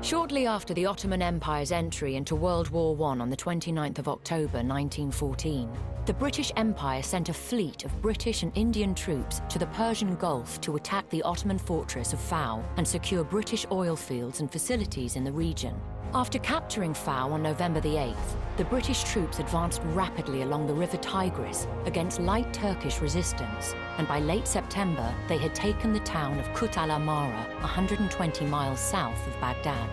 Shortly after the Ottoman Empire's entry into World War I on the 29th of October 1914, the British Empire sent a fleet of British and Indian troops to the Persian Gulf to attack the Ottoman fortress of Fao and secure British oil fields and facilities in the region. After capturing Fao on November the 8th, the British troops advanced rapidly along the river Tigris against light Turkish resistance, and by late September, they had taken the town of Kut al-Amara, 120 miles south of Baghdad.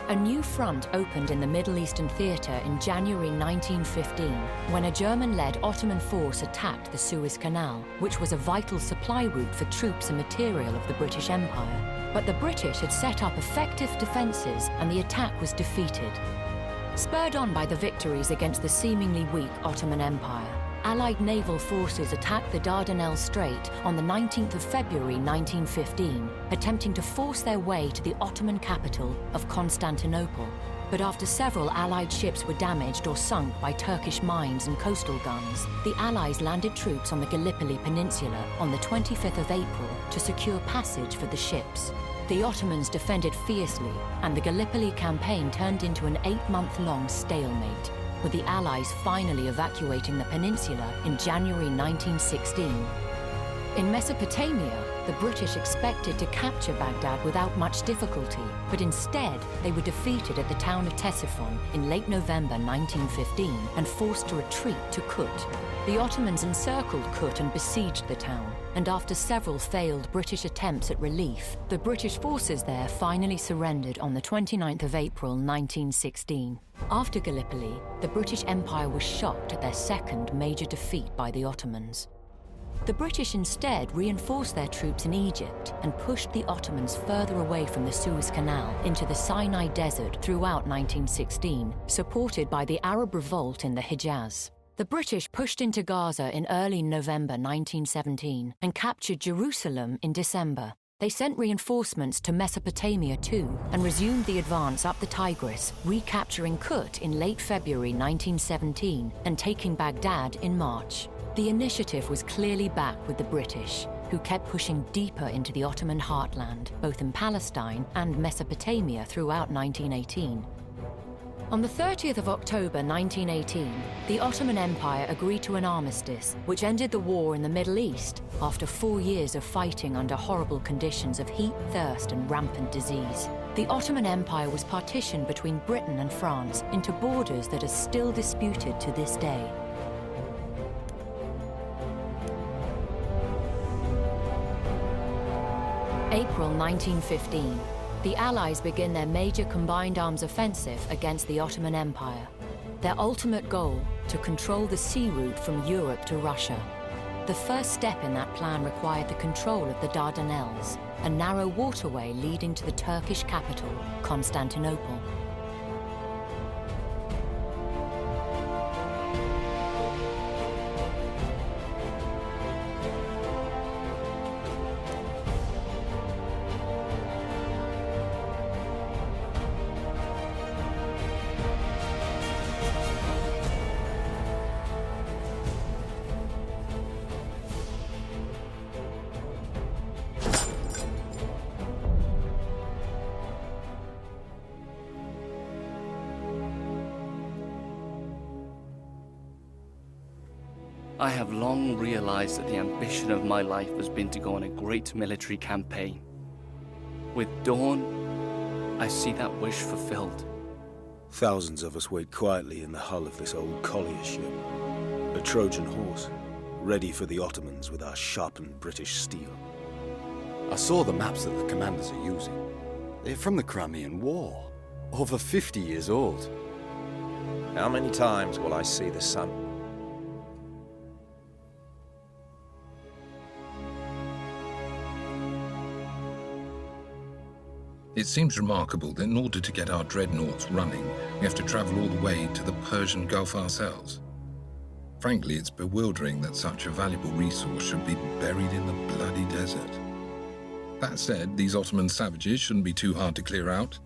A new front opened in the Middle Eastern theatre in January 1915, when a German-led Ottoman force attacked the Suez Canal, which was a vital supply route for troops and material of the British Empire. But the British had set up effective defences and the attack was defeated. Spurred on by the victories against the seemingly weak Ottoman Empire, Allied naval forces attacked the Dardanelles Strait on the 19th of February 1915, attempting to force their way to the Ottoman capital of Constantinople. But after several Allied ships were damaged or sunk by Turkish mines and coastal guns, the Allies landed troops on the Gallipoli Peninsula on the 25th of April to secure passage for the ships. The Ottomans defended fiercely, and the Gallipoli campaign turned into an 8-month-long stalemate, with the Allies finally evacuating the peninsula in January 1916. In Mesopotamia, the British expected to capture Baghdad without much difficulty, but instead they were defeated at the town of Ctesiphon in late November 1915 and forced to retreat to Kut. The Ottomans encircled Kut and besieged the town, and after several failed British attempts at relief, the British forces there finally surrendered on the 29th of April 1916. After Gallipoli, the British Empire was shocked at their second major defeat by the Ottomans. The British instead reinforced their troops in Egypt and pushed the Ottomans further away from the Suez Canal into the Sinai Desert throughout 1916, supported by the Arab revolt in the Hijaz. The British pushed into Gaza in early November 1917 and captured Jerusalem in December. They sent reinforcements to Mesopotamia too and resumed the advance up the Tigris, recapturing Kut in late February 1917 and taking Baghdad in March. The initiative was clearly back with the British, who kept pushing deeper into the Ottoman heartland, both in Palestine and Mesopotamia throughout 1918. On the 30th of October 1918, the Ottoman Empire agreed to an armistice, which ended the war in the Middle East after 4 years of fighting under horrible conditions of heat, thirst, and rampant disease. The Ottoman Empire was partitioned between Britain and France into borders that are still disputed to this day. April 1915. The Allies begin their major combined arms offensive against the Ottoman Empire. Their ultimate goal, to control the sea route from Europe to Russia. The first step in that plan required the control of the Dardanelles, a narrow waterway leading to the Turkish capital, Constantinople. I have long realized that the ambition of my life has been to go on a great military campaign. With dawn, I see that wish fulfilled. Thousands of us wait quietly in the hull of this old collier ship. A Trojan horse, ready for the Ottomans with our sharpened British steel. I saw the maps that the commanders are using. They're from the Crimean War, over 50 years old. How many times will I see the sun? It seems remarkable that in order to get our dreadnoughts running, we have to travel all the way to the Persian Gulf ourselves. Frankly, it's bewildering that such a valuable resource should be buried in the bloody desert. That said, these Ottoman savages shouldn't be too hard to clear out.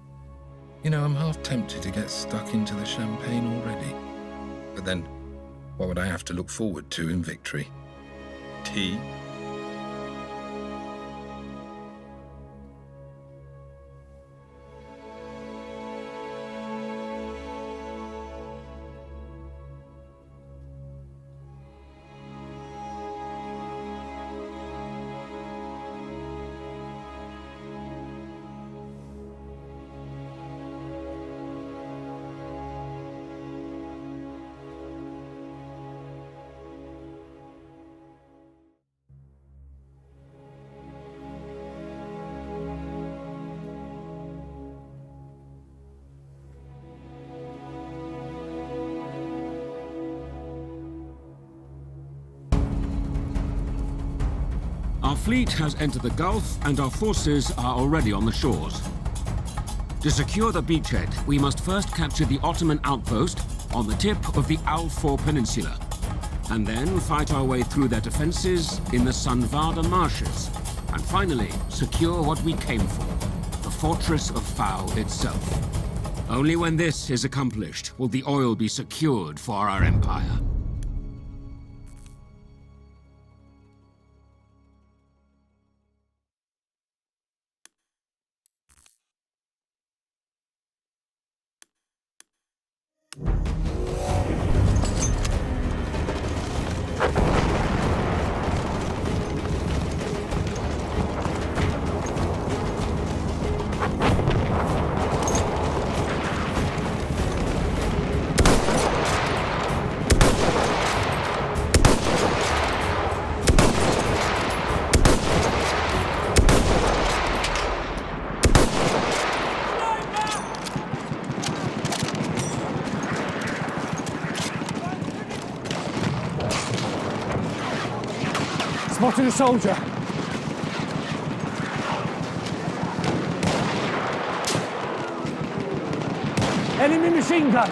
You know, I'm half tempted to get stuck into the champagne already. But then, what would I have to look forward to in victory? Tea? Our fleet has entered the Gulf, and our forces are already on the shores. To secure the beachhead, we must first capture the Ottoman outpost on the tip of the Al-Four Peninsula, and then fight our way through their defenses in the Sanvada marshes, and finally secure what we came for, the fortress of Fao itself. Only when this is accomplished will the oil be secured for our empire. Spotted a soldier. Enemy machine gun.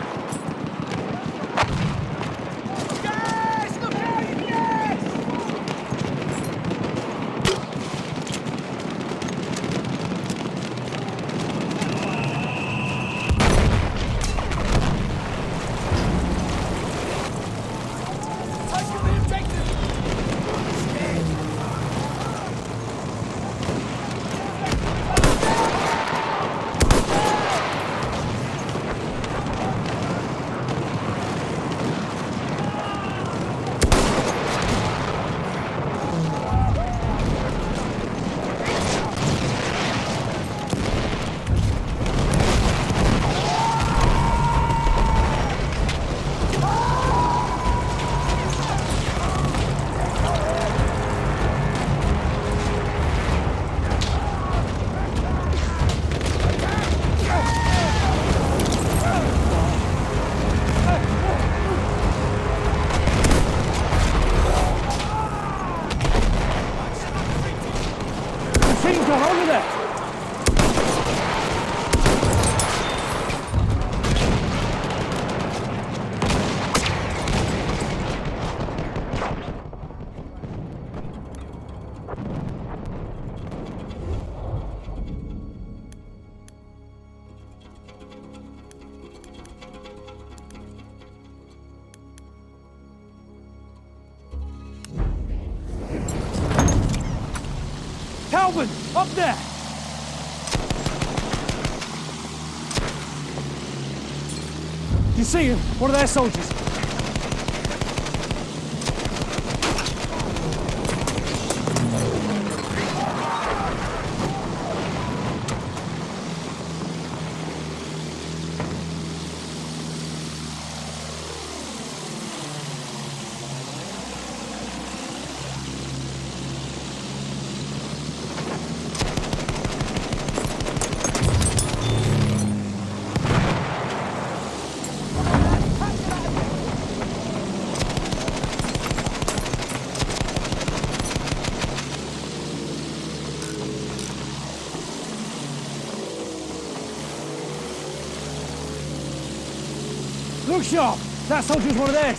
Calvin, up there! You see him? One of their soldiers. Look sharp! That soldier's one of theirs!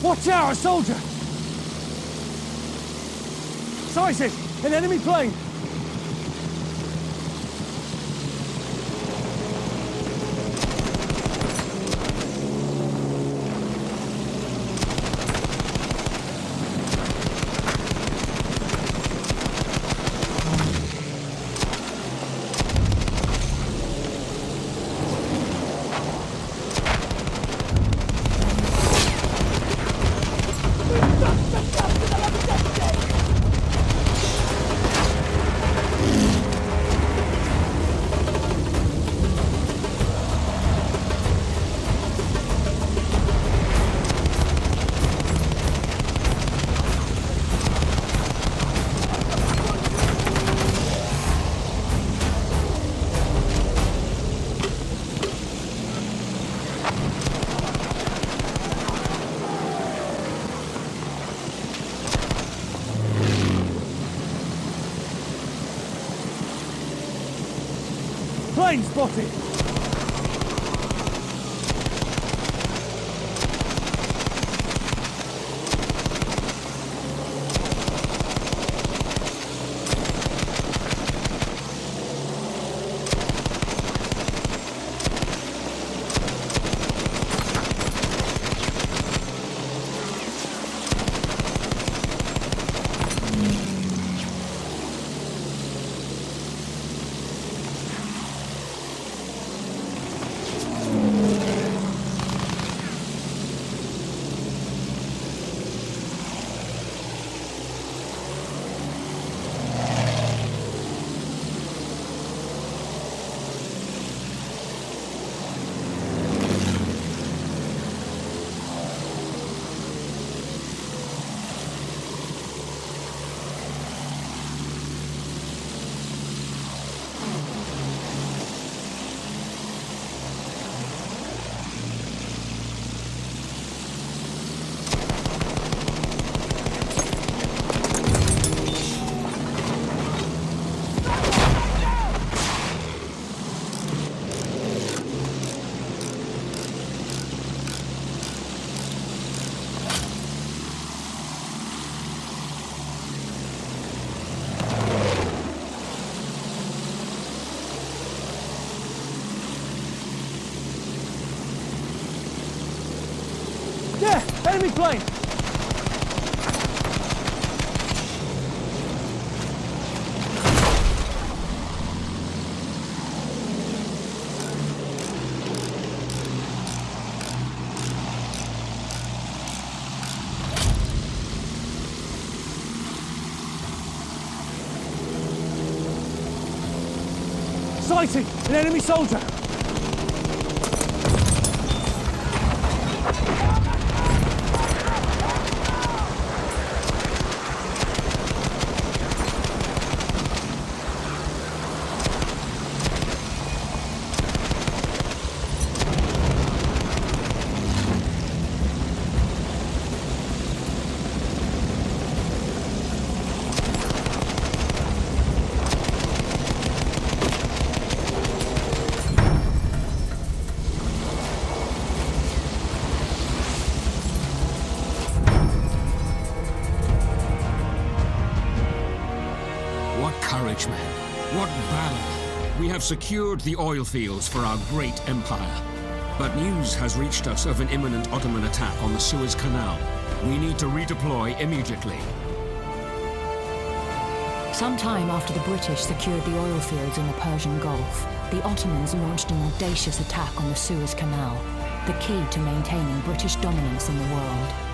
Watch out, a soldier! Sighted! An enemy plane! Stop! Plane spotted! Yeah! Enemy plane! Sighting! An enemy soldier! Courage, men. What valor. We have secured the oil fields for our great empire. But news has reached us of an imminent Ottoman attack on the Suez Canal. We need to redeploy immediately. Sometime after the British secured the oil fields in the Persian Gulf, the Ottomans launched an audacious attack on the Suez Canal, the key to maintaining British dominance in the world.